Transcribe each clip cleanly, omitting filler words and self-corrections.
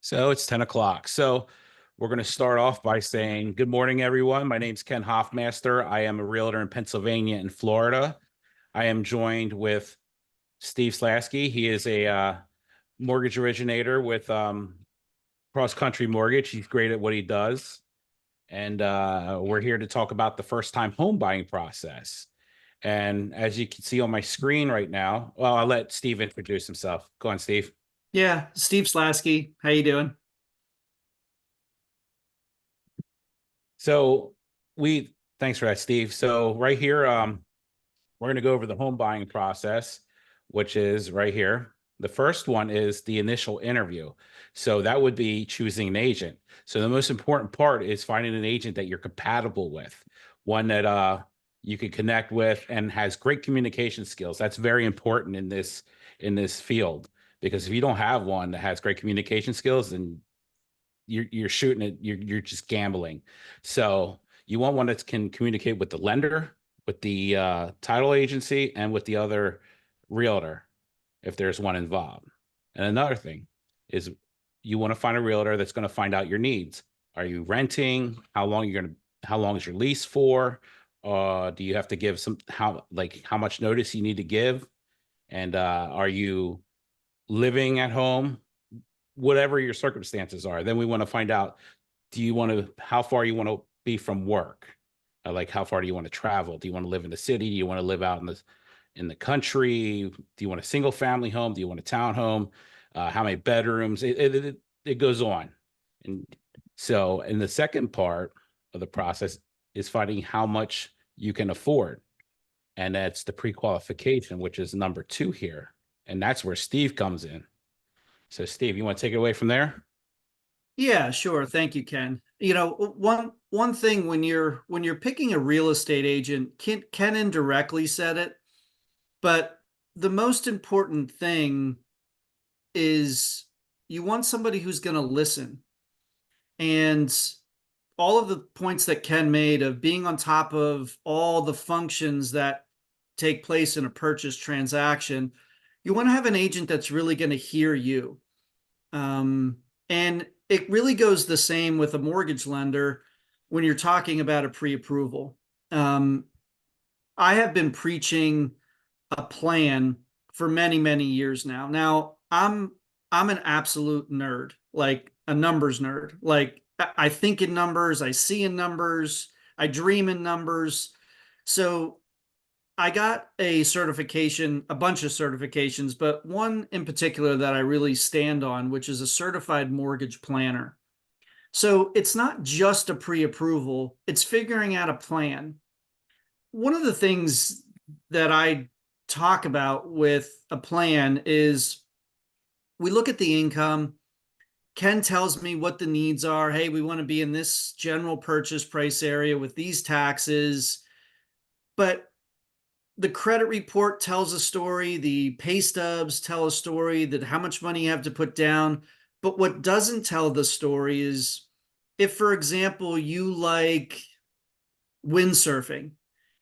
So it's 10 o'clock. So we're going to start off by saying good morning, everyone. My name's Ken Hoffmaster. I am a realtor in Pennsylvania and Florida. I am joined with Steve Slaski. He is a mortgage originator with Cross Country Mortgage. He's great at what he does. And we're here to talk about the first time home buying process. And as you can see on my screen right now, well, I'll let Steve introduce himself. Go on, Steve. Yeah, Steve Slaski. How you doing? So thanks for that, Steve. So right here, we're going to go over the home buying process, which is right here. The first one is the initial interview. So that would be choosing an agent. So the most important part is finding an agent that you're compatible with, one that you can connect with and has great communication skills. That's very important in this field, because if you don't have one that has great communication skills, then you're shooting it, you're just gambling. So you want one that can communicate with the lender, with the title agency, and with the other realtor, if there's one involved. And another thing is, you want to find a realtor that's going to find out your needs. Are you renting? How long is your lease for? Do you have to give how much notice you need to give? And are you living at home? Whatever your circumstances are, then we want to find out, how far you want to be from work? Like, how far do you want to travel? Do you want to live in the city? Do you want to live out in the country? Do you want a single family home? Do you want a townhome? How many bedrooms? It goes on. And so, in the second part of the process is finding how much you can afford. And that's the pre-qualification, which is number 2 here. And that's where Steve comes in. So Steve, you want to take it away from there? Yeah, sure. Thank you, Ken. You know, one thing when you're picking a real estate agent, Ken indirectly said it, but the most important thing is you want somebody who's going to listen. And all of the points that Ken made of being on top of all the functions that take place in a purchase transaction, you want to have an agent that's really going to hear you. And it really goes the same with a mortgage lender when you're talking about a pre-approval. I have been preaching a plan for many, many years now. Now, I'm an absolute nerd, like a numbers nerd. Like, I think in numbers, I see in numbers, I dream in numbers. So I got a certification, a bunch of certifications, but one in particular that I really stand on, which is a certified mortgage planner. So it's not just a pre-approval, it's figuring out a plan. One of the things that I talk about with a plan is we look at the income. Ken tells me what the needs are. Hey, we want to be in this general purchase price area with these taxes. But the credit report tells a story, the pay stubs tell a story, that how much money you have to put down. But what doesn't tell the story is if, for example, you like windsurfing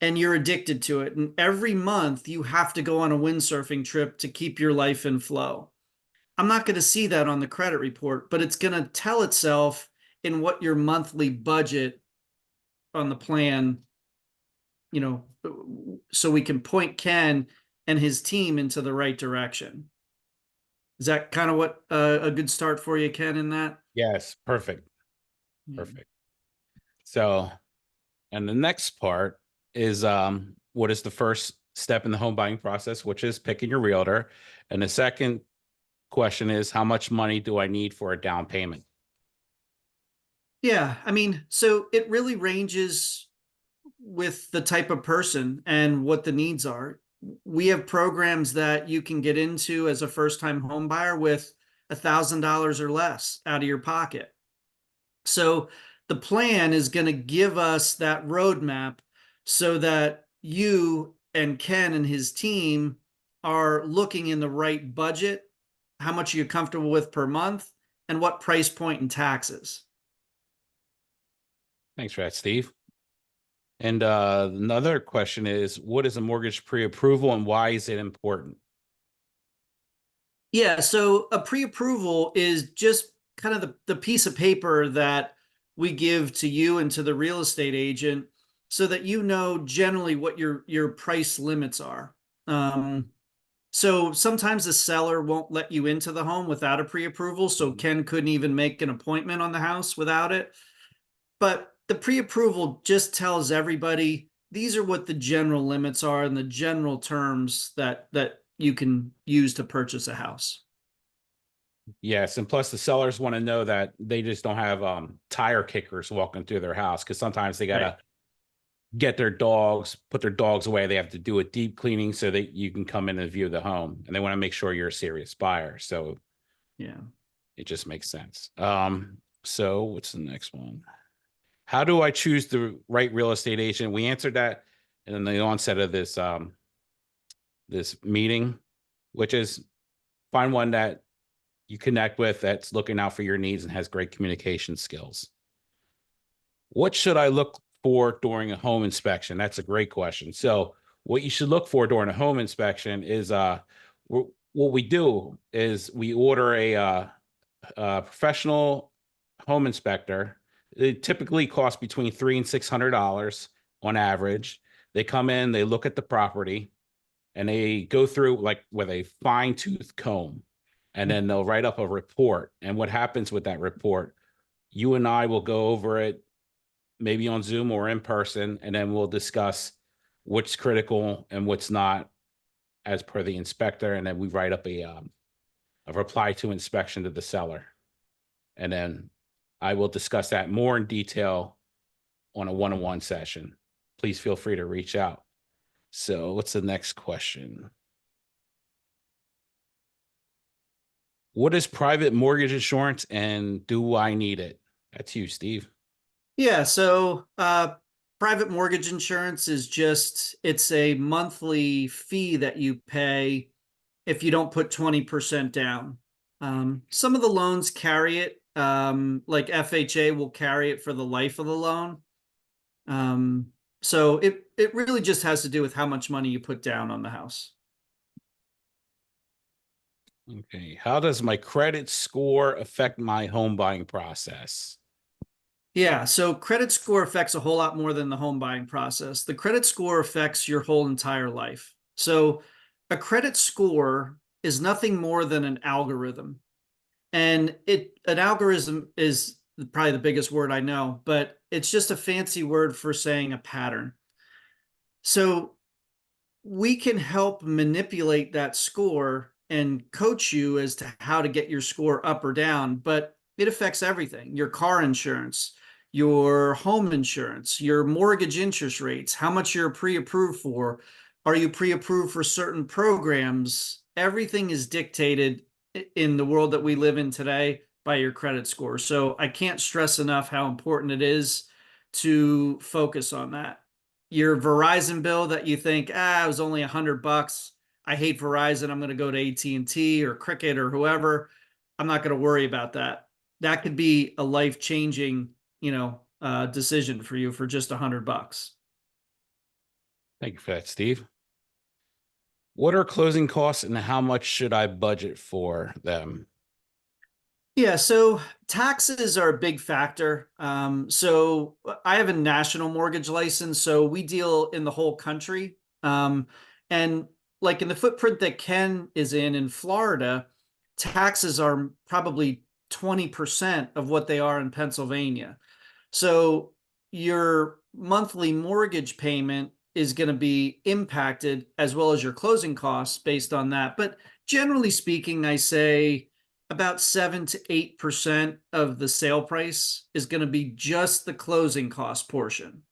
and you're addicted to it, and every month you have to go on a windsurfing trip to keep your life in flow. I'm not going to see that on the credit report, but it's going to tell itself in what your monthly budget on the plan, you know, so we can point Ken and his team into the right direction. Is that kind of what a good start for you, Ken, in that? Yes, perfect. Perfect. So, and the next part is what is the first step in the home buying process, which is picking your realtor. And the second question is, how much money do I need for a down payment? Yeah, I mean, so it really ranges with the type of person and what the needs are. We have programs that you can get into as a first-time home buyer with $1,000 or less out of your pocket. So the plan is going to give us that roadmap so that you and Ken and his team are looking in the right budget, how much are you comfortable with per month, and what price point and taxes. Thanks for that, Steve. And another question is, what is a mortgage pre-approval and why is it important? Yeah, so a pre-approval is just kind of the piece of paper that we give to you and to the real estate agent so that you know generally what your price limits are. So sometimes the seller won't let you into the home without a pre-approval. So Ken couldn't even make an appointment on the house without it. But the pre-approval just tells everybody these are what the general limits are and the general terms that you can use to purchase a house. Yes, and plus the sellers want to know that they just don't have tire kickers walking through their house, because sometimes they gotta get their dogs, put their dogs away. They have to do a deep cleaning so that you can come in and view the home, and they want to make sure you're a serious buyer. So Yeah. it just makes sense. So what's the next one? How do I choose the right real estate agent? We answered that in the onset of this this meeting, which is find one that you connect with, that's looking out for your needs and has great communication skills. What should I look for during a home inspection? That's a great question. So what you should look for during a home inspection is what we do is we order a professional home inspector. It typically costs between $300 and $600 on average. They come in, they look at the property, and they go through like with a fine-tooth comb, and then they'll write up a report. And what happens with that report, you and I will go over it maybe on Zoom or in person, and then we'll discuss what's critical and what's not as per the inspector. And then we write up a reply to inspection to the seller. And then I will discuss that more in detail on a one-on-one session. Please feel free to reach out. So what's the next question? What is private mortgage insurance and do I need it? That's you, Steve. Yeah. So private mortgage insurance is just, it's a monthly fee that you pay if you don't put 20% down. Some of the loans carry it, like FHA will carry it for the life of the loan. So it really just has to do with how much money you put down on the house. Okay. How does my credit score affect my home buying process? Yeah, so credit score affects a whole lot more than the home buying process. The credit score affects your whole entire life. So a credit score is nothing more than an algorithm. And an algorithm is probably the biggest word I know, but it's just a fancy word for saying a pattern. So we can help manipulate that score and coach you as to how to get your score up or down, but it affects everything: your car insurance, your home insurance, your mortgage interest rates, how much you're pre-approved for. Are you pre-approved for certain programs? Everything is dictated in the world that we live in today by your credit score. So I can't stress enough how important it is to focus on that. Your Verizon bill that you think, it was only $100. I hate Verizon. I'm going to go to AT&T or Cricket or whoever. I'm not going to worry about that. That could be a life-changing, decision for you for just $100. Thank you for that, Steve. What are closing costs and how much should I budget for them? Yeah, so taxes are a big factor. So I have a national mortgage license, so we deal in the whole country. And like in the footprint that Ken is in Florida, taxes are probably 20% of what they are in Pennsylvania. So your monthly mortgage payment is going to be impacted as well as your closing costs based on that. But generally speaking, I say about 7 to 8% of the sale price is going to be just the closing cost portion.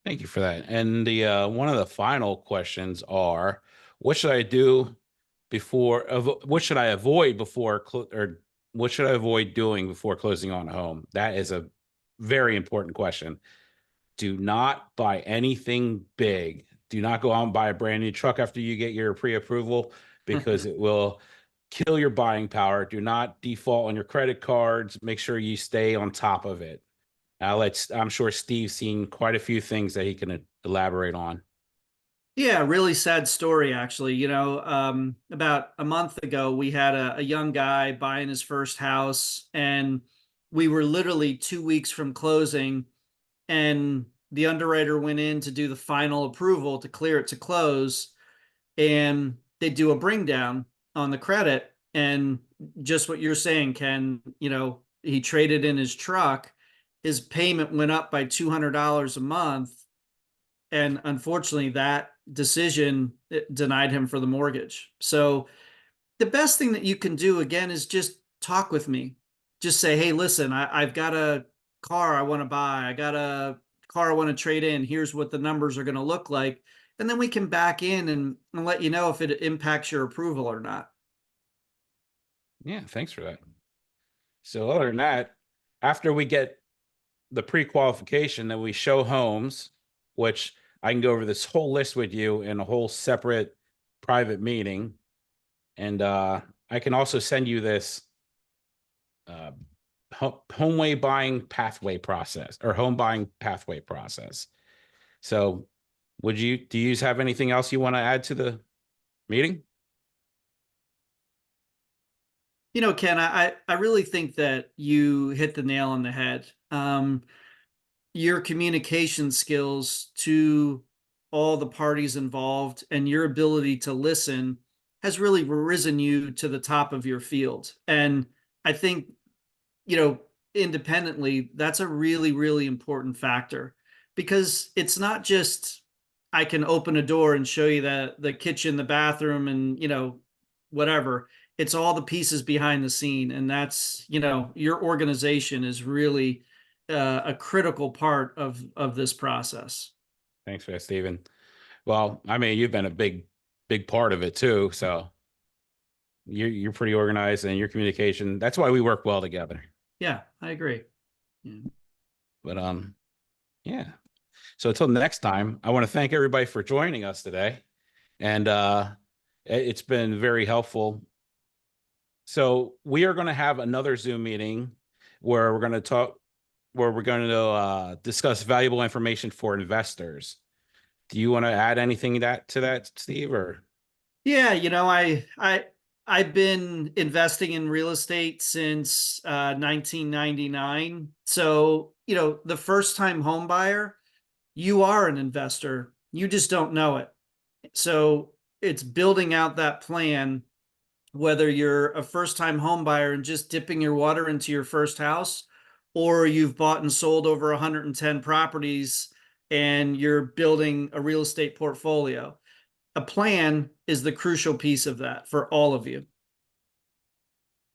Thank you for that. And the one of the final questions are, what should I do before, what should I avoid before, or what should I avoid doing before closing on a home? That is a very important question. Do not buy anything big. Do not go out and buy a brand new truck after you get your pre-approval, because it will kill your buying power. Do not default on your credit cards. Make sure you stay on top of it. I'm sure Steve's seen quite a few things that he can elaborate on. Yeah, really sad story, actually. About a month ago, we had a young guy buying his first house, and we were literally 2 weeks from closing, and the underwriter went in to do the final approval to clear it to close, and they do a bring down on the credit. And just what you're saying, Ken, he traded in his truck. His payment went up by $200 a month, and unfortunately that decision denied him for the mortgage. So the best thing that you can do again is just talk with me. Just say, hey, listen, I've got a car I want to buy, I got a car I want to trade in, here's what the numbers are going to look like, and then we can back in and let you know if it impacts your approval or not. Yeah, thanks for that. So other than that, after we get the pre-qualification, then we show homes, which I can go over this whole list with you in a whole separate private meeting. And I can also send you this uh, homeway buying pathway process or home buying pathway process. So do you have anything else you want to add to the meeting? Ken, I really think that you hit the nail on the head. Your communication skills to all the parties involved and your ability to listen has really risen you to the top of your field. And I think, you know, independently, that's a really, really important factor, because it's not just I can open a door and show you the kitchen, the bathroom, and whatever. It's all the pieces behind the scene, and that's your organization is really a critical part of this process. Thanks for that, Stephen. Well, I mean, you've been a big part of it too. So you're pretty organized and your communication. That's why we work well together. Yeah, I agree. Yeah. But yeah. So until next time, I want to thank everybody for joining us today. And it's been very helpful. So we are going to have another Zoom meeting where we're going to discuss valuable information for investors. Do you want to add anything to that, Steve? Or Yeah, I've been investing in real estate since 1999. So, the first time home buyer, you are an investor. You just don't know it. So, it's building out that plan, whether you're a first time home buyer and just dipping your water into your first house, or you've bought and sold over 110 properties and you're building a real estate portfolio. A plan is the crucial piece of that for all of you.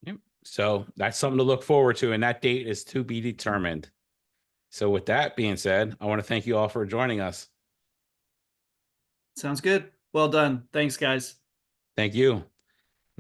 yep. So that's something to look forward to, and that date is to be determined. So with that being said, I want to thank you all for joining us. Sounds good. Well done. Thanks, guys. Thank you.